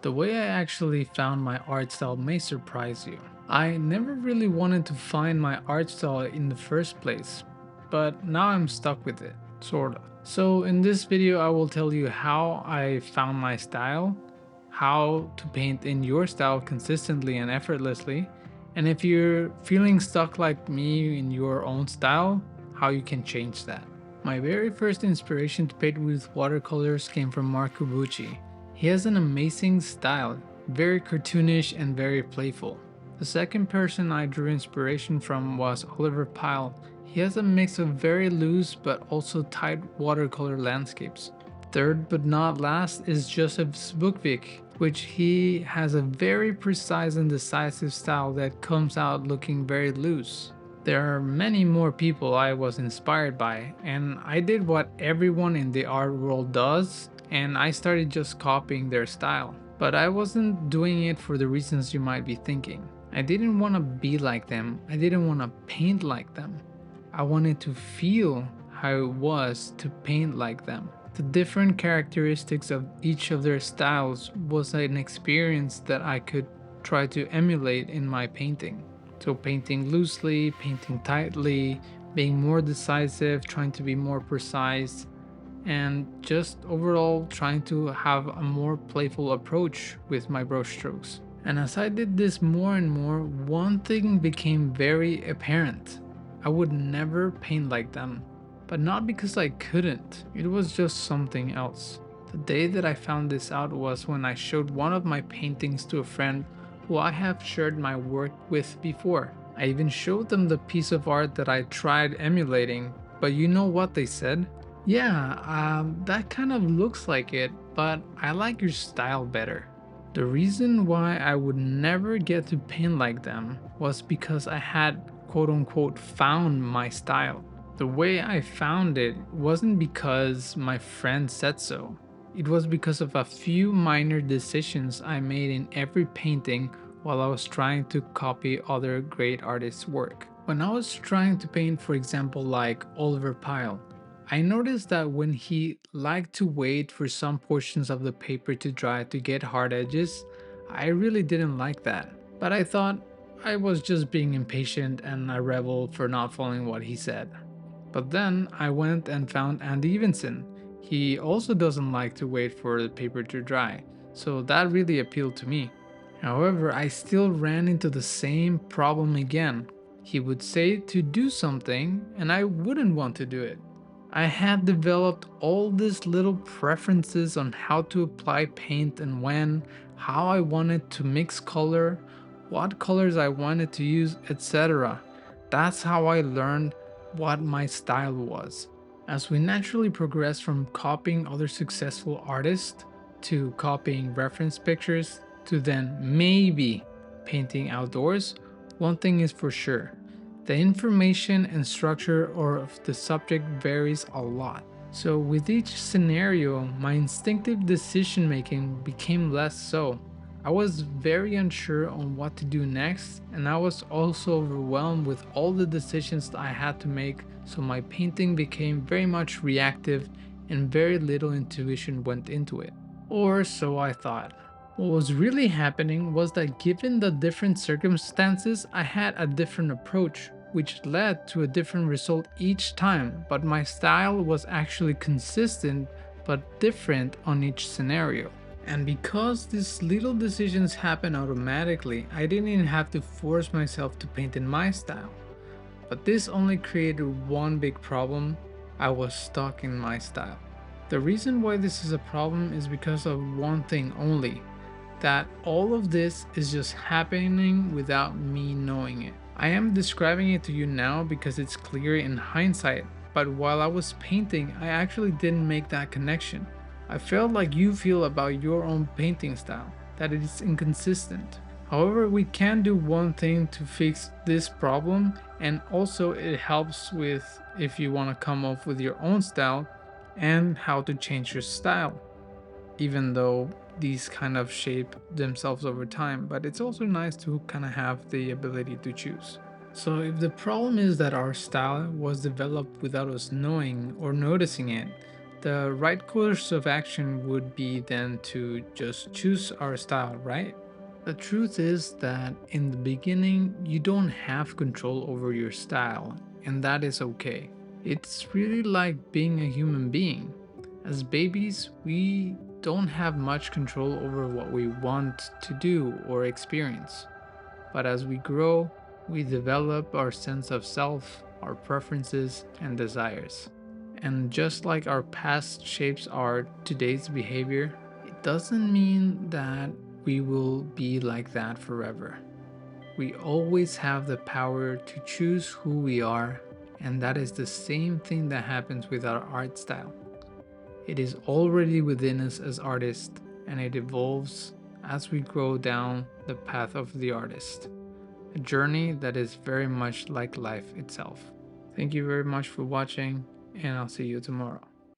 The way I actually found my art style may surprise you. I never really wanted to find my art style in the first place, but now I'm stuck with it, sorta. So in this video I will tell you how I found my style, how to paint in your style consistently and effortlessly, and if you're feeling stuck like me in your own style, how you can change that. My very first inspiration to paint with watercolors came from Marco Bucci. He has an amazing style, very cartoonish and very playful. The second person I drew inspiration from was Oliver Pyle. He has a mix of very loose but also tight watercolor landscapes. Third but not last is Joseph Zbukvik, which he has a very precise and decisive style that comes out looking very loose. There are many more people I was inspired by, and I did what everyone in the art world does, and I started just copying their style. But I wasn't doing it for the reasons you might be thinking. I didn't want to be like them, I didn't want to paint like them. I wanted to feel how it was to paint like them. The different characteristics of each of their styles was an experience that I could try to emulate in my painting. So painting loosely, painting tightly, being more decisive, trying to be more precise, and just overall trying to have a more playful approach with my brushstrokes. And as I did this more and more, one thing became very apparent. I would never paint like them, but not because I couldn't, it was just something else. The day that I found this out was when I showed one of my paintings to a friend who I have shared my work with before. I even showed them the piece of art that I tried emulating, but you know what they said? Yeah, that kind of looks like it, but I like your style better. The reason why I would never get to paint like them was because I had quote unquote found my style. The way I found it wasn't because my friend said so. It was because of a few minor decisions I made in every painting while I was trying to copy other great artists' work. When I was trying to paint, for example, like Oliver Pyle, I noticed that when he liked to wait for some portions of the paper to dry to get hard edges, I really didn't like that. But I thought I was just being impatient and a rebel for not following what he said. But then I went and found Andy Evenson. He also doesn't like to wait for the paper to dry, so that really appealed to me. However, I still ran into the same problem again. He would say to do something, and I wouldn't want to do it. I had developed all these little preferences on how to apply paint and when, how I wanted to mix color, what colors I wanted to use, etc. That's how I learned what my style was. As we naturally progress from copying other successful artists to copying reference pictures to then maybe painting outdoors, one thing is for sure. The information and structure of the subject varies a lot. So with each scenario, my instinctive decision making became less so. I was very unsure on what to do next, and I was also overwhelmed with all the decisions that I had to make, so my painting became very much reactive and very little intuition went into it. Or so I thought. What was really happening was that given the different circumstances, I had a different approach, which led to a different result each time, but my style was actually consistent but different on each scenario. And because these little decisions happen automatically, I didn't even have to force myself to paint in my style. But this only created one big problem: I was stuck in my style. The reason why this is a problem is because of one thing only: that all of this is just happening without me knowing it. I am describing it to you now because it's clear in hindsight, but while I was painting, I actually didn't make that connection. I felt like you feel about your own painting style, that it is inconsistent. However, we can do one thing to fix this problem, and also it helps with if you want to come up with your own style and how to change your style, even though these kind of shape themselves over time, but it's also nice to kind of have the ability to choose. So if the problem is that our style was developed without us knowing or noticing it, The right course of action would be then to just choose our style, right? The truth is that in the beginning, you don't have control over your style, and that is okay. It's really like being a human being. As babies, we don't have much control over what we want to do or experience. But as we grow, we develop our sense of self, our preferences, and desires. And just like our past shapes our today's behavior, it doesn't mean that we will be like that forever. We always have the power to choose who we are, and that is the same thing that happens with our art style. It is already within us as artists, and it evolves as we grow down the path of the artist. A journey that is very much like life itself. Thank you very much for watching, and I'll see you tomorrow.